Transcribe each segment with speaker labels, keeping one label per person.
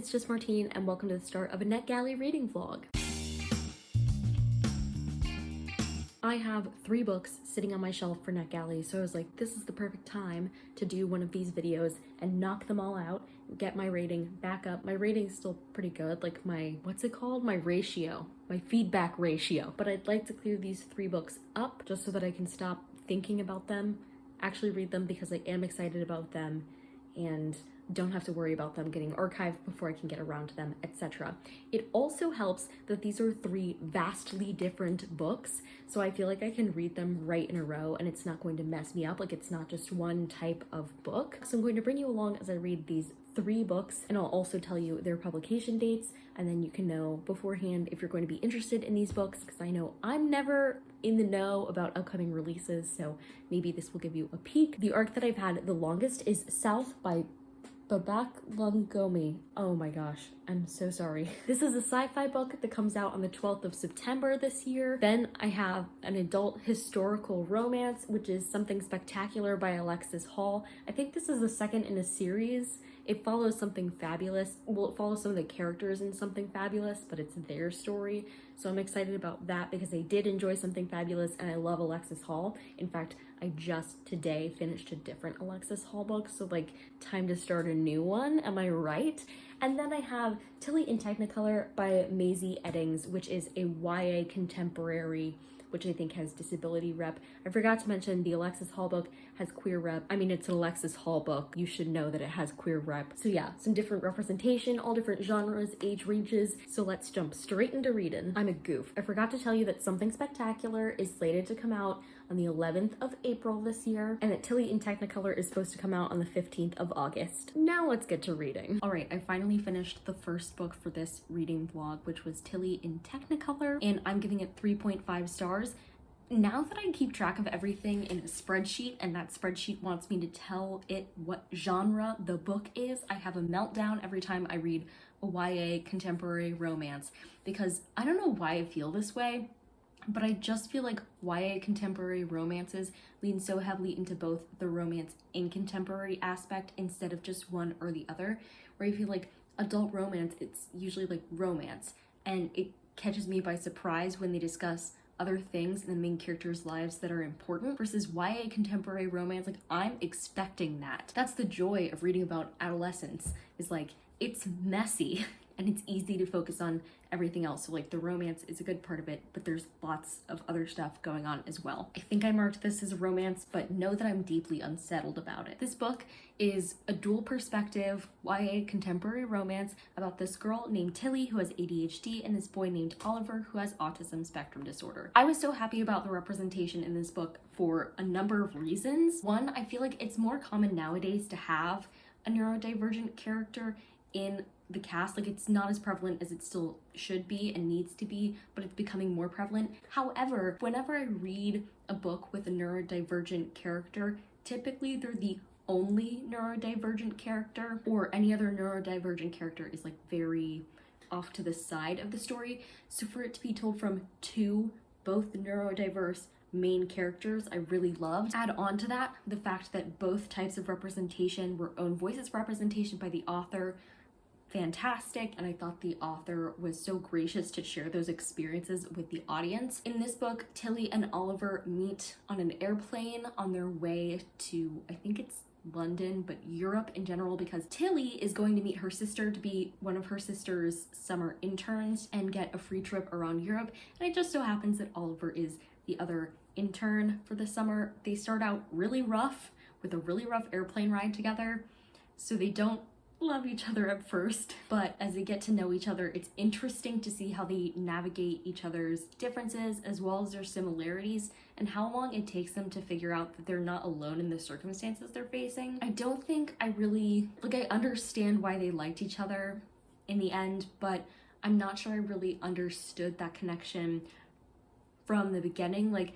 Speaker 1: it's just Martine, and welcome to the start of a NetGALLEY reading vlog. I have 3 books sitting on my shelf for NetGALLEY, so I was like, this is the perfect time to do one of these videos and knock them all out, get my rating back up. My rating's still pretty good, like my, what's it called? My ratio, my feedback ratio. But I'd like to clear these 3 books up just so that I can stop thinking about them, actually read them because I am excited about them, and don't have to worry about them getting archived before I can get around to them, etc. It also helps that these are 3 vastly different books, so I feel like I can read them right in a row and it's not going to mess me up, like it's not just one type of book. So I'm going to bring you along as I read these 3 books, and I'll also tell you their publication dates, and then you can know beforehand if you're going to be interested in these books, because I know I'm never in the know about upcoming releases, so maybe this will give you a peek. The arc that I've had the longest is South by Babak Lungomi. Oh my gosh, I'm so sorry. This is a sci-fi book that comes out on the 12th of September this year. Then I have an adult historical romance, which is Something Spectacular by Alexis Hall. I think this is the second in a series. It follows Something Fabulous. Well, it follows some of the characters in Something Fabulous, but it's their story. So I'm excited about that because I did enjoy Something Fabulous and I love Alexis Hall. In fact, I just today finished a different Alexis Hall book, so like time to start a new one, am I right? And then I have Tilly in Technicolor by Maisie Eddings, which is a YA contemporary, which I think has disability rep. I forgot to mention the Alexis Hall book has queer rep. I mean, it's an Alexis Hall book. You should know that it has queer rep. So yeah, some different representation, all different genres, age ranges. So let's jump straight into reading. I'm a goof. I forgot to tell you that Something Spectacular is slated to come out on the 11th of April this year, and that Tilly in Technicolor is supposed to come out on the 15th of August. Now let's get to reading. All right, I finally finished the first book for this reading vlog, which was Tilly in Technicolor, and I'm giving it 3.5 stars. Now that I keep track of everything in a spreadsheet, and that spreadsheet wants me to tell it what genre the book is, I have a meltdown every time I read a YA contemporary romance, because I don't know why I feel this way, but I just feel like YA contemporary romances lean so heavily into both the romance and contemporary aspect instead of just one or the other, where I feel like adult romance, it's usually like romance, and it catches me by surprise when they discuss other things in the main characters' lives that are important, versus YA contemporary romance, like I'm expecting that. That's the joy of reading about adolescence, is like it's messy and it's easy to focus on everything else. So like the romance is a good part of it, but there's lots of other stuff going on as well. I think I marked this as a romance, but know that I'm deeply unsettled about it. This book is a dual perspective YA contemporary romance about this girl named Tilly who has ADHD and this boy named Oliver who has autism spectrum disorder. I was so happy about the representation in this book for a number of reasons. One, I feel like it's more common nowadays to have a neurodivergent character in the cast. Like it's not as prevalent as it still should be and needs to be, but it's becoming more prevalent. However, whenever I read a book with a neurodivergent character, typically they're the only neurodivergent character, or any other neurodivergent character is like very off to the side of the story. So for it to be told from 2 both neurodiverse main characters, I really loved. Add on to that the fact that both types of representation were own voices representation by the author, fantastic, and I thought the author was so gracious to share those experiences with the audience. In this book, Tilly and Oliver meet on an airplane on their way to, I think it's London, but Europe in general, because Tilly is going to meet her sister to be one of her sister's summer interns and get a free trip around Europe, and it just so happens that Oliver is the other intern for the summer. They start out really rough with a really rough airplane ride together, so they don't love each other at first, but as they get to know each other, it's interesting to see how they navigate each other's differences as well as their similarities, and how long it takes them to figure out that they're not alone in the circumstances they're facing. I don't think I really, like, I understand why they liked each other in the end, but I'm not sure I really understood that connection from the beginning. Like,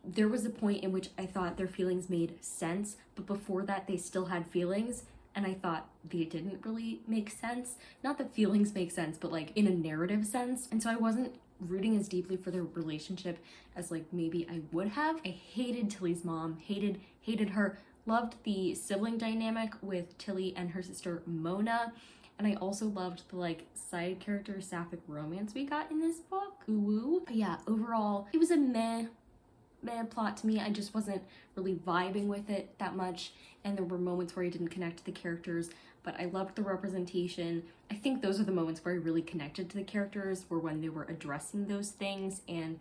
Speaker 1: there was a point in which I thought their feelings made sense, but before that they still had feelings, and I thought they didn't really make sense. Not that feelings make sense, but like in a narrative sense. And so I wasn't rooting as deeply for their relationship as like maybe I would have. I hated Tilly's mom, hated her. Loved the sibling dynamic with Tilly and her sister Mona, And I also loved the like side character sapphic romance we got in this book. Ooh woo. But yeah, overall, it was a meh plot to me. I just wasn't really vibing with it that much, and there were moments where I didn't connect to the characters, but I loved the representation. I think those are the moments where I really connected to the characters, were when they were addressing those things and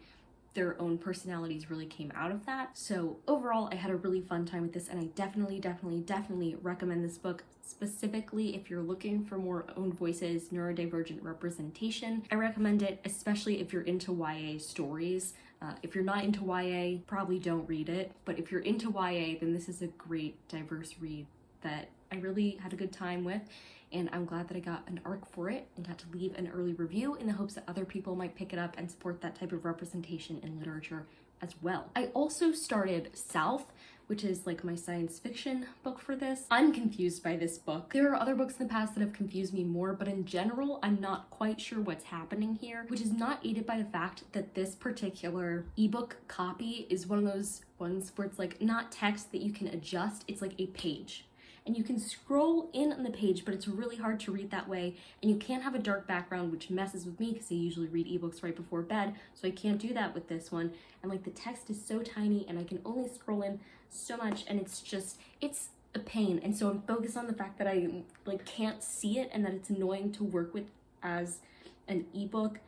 Speaker 1: their own personalities really came out of that. So overall, I had a really fun time with this, and I definitely recommend this book, specifically if you're looking for more own voices, neurodivergent representation. I recommend it, especially if you're into YA stories. If you're not into YA, probably don't read it, but if you're into YA, then this is a great diverse read that I really had a good time with, and I'm glad that I got an ARC for it and got to leave an early review in the hopes that other people might pick it up and support that type of representation in literature as well. I also started South, which is like my science fiction book for this. I'm confused by this book. There are other books in the past that have confused me more, but in general, I'm not quite sure what's happening here, which is not aided by the fact that this particular ebook copy is one of those ones where it's like not text that you can adjust, it's like a page. And you can scroll in on the page, but it's really hard to read that way. And you can't have a dark background, which messes with me because I usually read ebooks right before bed, so I can't do that with this one. And like the text is so tiny and I can only scroll in so much, and it's a pain. And so I'm focused on the fact that I like can't see it and that it's annoying to work with as an ebook.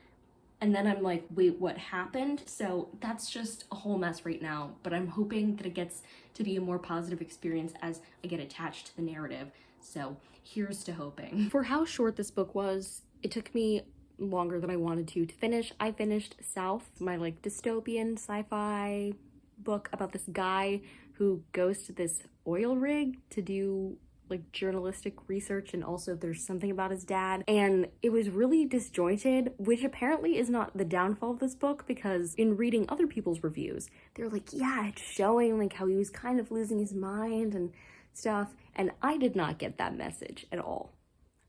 Speaker 1: And then I'm like, wait, what happened? So that's just a whole mess right now, but I'm hoping that it gets to be a more positive experience as I get attached to the narrative. So here's to hoping. For how short this book was, it took me longer than I wanted to finish. I finished South, my like dystopian sci-fi book about this guy who goes to this oil rig to do like journalistic research, and also there's something about his dad, and it was really disjointed, which apparently is not the downfall of this book, because in reading other people's reviews, they're like, yeah, it's showing like how he was kind of losing his mind and stuff, and I did not get that message at all.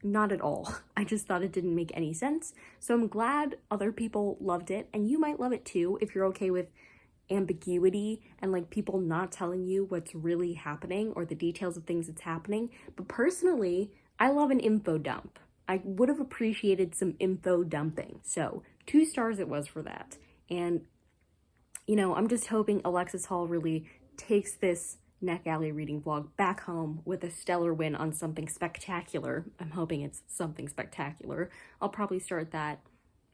Speaker 1: Not at all. I just thought it didn't make any sense. So I'm glad other people loved it, and you might love it too if you're okay with ambiguity and like people not telling you what's really happening or the details of things that's happening. But personally, I love an info dump. I would have appreciated some info dumping. So 2 stars it was for that. And you know, I'm just hoping Alexis Hall really takes this NetGalley reading vlog back home with a stellar win on something spectacular. I'm hoping it's something spectacular. I'll probably start that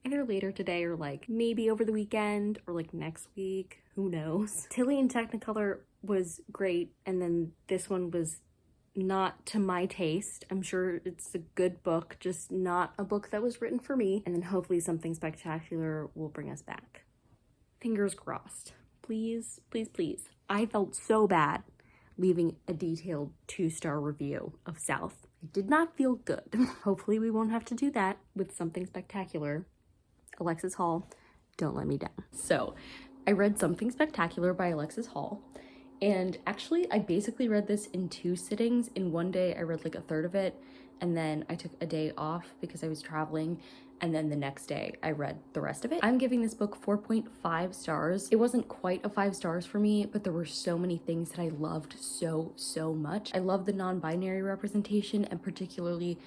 Speaker 1: either later today or like maybe over the weekend or like next week, who knows. Tilly in Technicolor was great, and then this one was not to my taste. I'm sure it's a good book, just not a book that was written for me. And then hopefully something spectacular will bring us back. Fingers crossed. Please, please, please. I felt so bad leaving a detailed 2-star review of South. It did not feel good. Hopefully we won't have to do that with something spectacular. Alexis Hall, don't let me down. So I read Something Spectacular by Alexis Hall, and actually I basically read this in 2 sittings. In one day I read like a third of it, and then I took a day off because I was traveling, and then the next day I read the rest of it. I'm giving this book 4.5 stars. It wasn't quite a 5 stars for me, but there were so many things that I loved so much. I love the non-binary representation, and particularly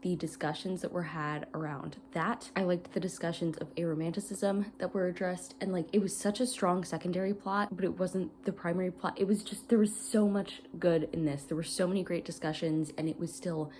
Speaker 1: the discussions that were had around that. I liked the discussions of aromanticism that were addressed, and like it was such a strong secondary plot, but it wasn't the primary plot. It was just, there was so much good in this. There were so many great discussions, and it was still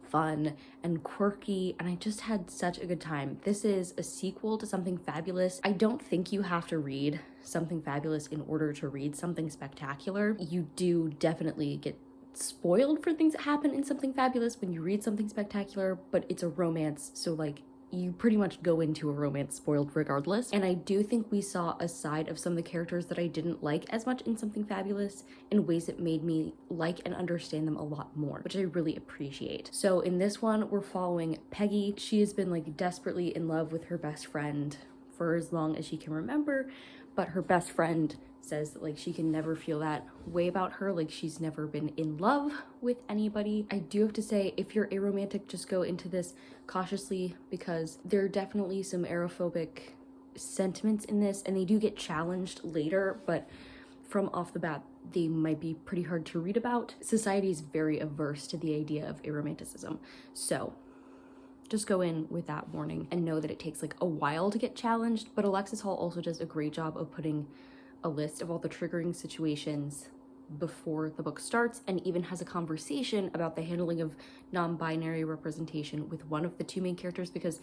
Speaker 1: fun and quirky, and I just had such a good time. This is a sequel to Something Fabulous. I don't think you have to read Something Fabulous in order to read Something Spectacular. You do definitely get spoiled for things that happen in Something Fabulous when you read Something Spectacular, but it's a romance, so like you pretty much go into a romance spoiled regardless. And I do think we saw a side of some of the characters that I didn't like as much in Something Fabulous in ways that made me like and understand them a lot more, which I really appreciate. So in this one, we're following Peggy. She has been like desperately in love with her best friend for as long as she can remember, but her best friend says that like she can never feel that way about her, like she's never been in love with anybody. I do have to say, if you're aromantic, just go into this cautiously, because there are definitely some aerophobic sentiments in this, and they do get challenged later, but from off the bat they might be pretty hard to read about. Society is very averse to the idea of aromanticism, so just go in with that warning and know that it takes like a while to get challenged. But Alexis Hall also does a great job of putting a list of all the triggering situations before the book starts, and even has a conversation about the handling of non-binary representation with one of the two main characters, because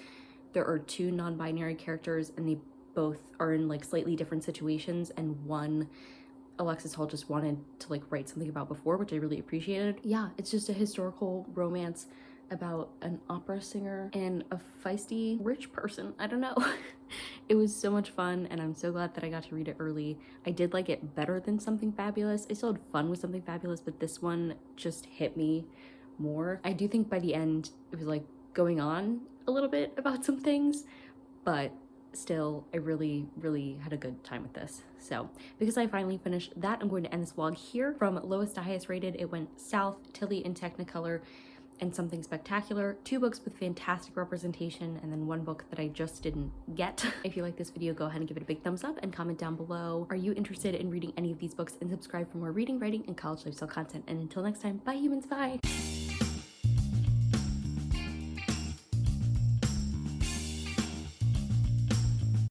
Speaker 1: there are two non-binary characters and they both are in like slightly different situations, and one Alexis Hall just wanted to like write something about before, which I really appreciated. Yeah, it's just a historical romance about an opera singer and a feisty rich person. I don't know. It was so much fun, and I'm so glad that I got to read it early. I did like it better than Something Fabulous. I still had fun with Something Fabulous, but this one just hit me more. I do think by the end it was like going on a little bit about some things, but still I really had a good time with this. So because I finally finished that, I'm going to end this vlog here. From lowest to highest rated, it went South, Tilly, and Technicolor, and Something Spectacular. 2 books with fantastic representation, and then 1 book that I just didn't get. If you like this video, go ahead and give it a big thumbs up and comment down below. Are you interested in reading any of these books? And subscribe for more reading, writing, and college lifestyle content. And until next time, bye humans, bye!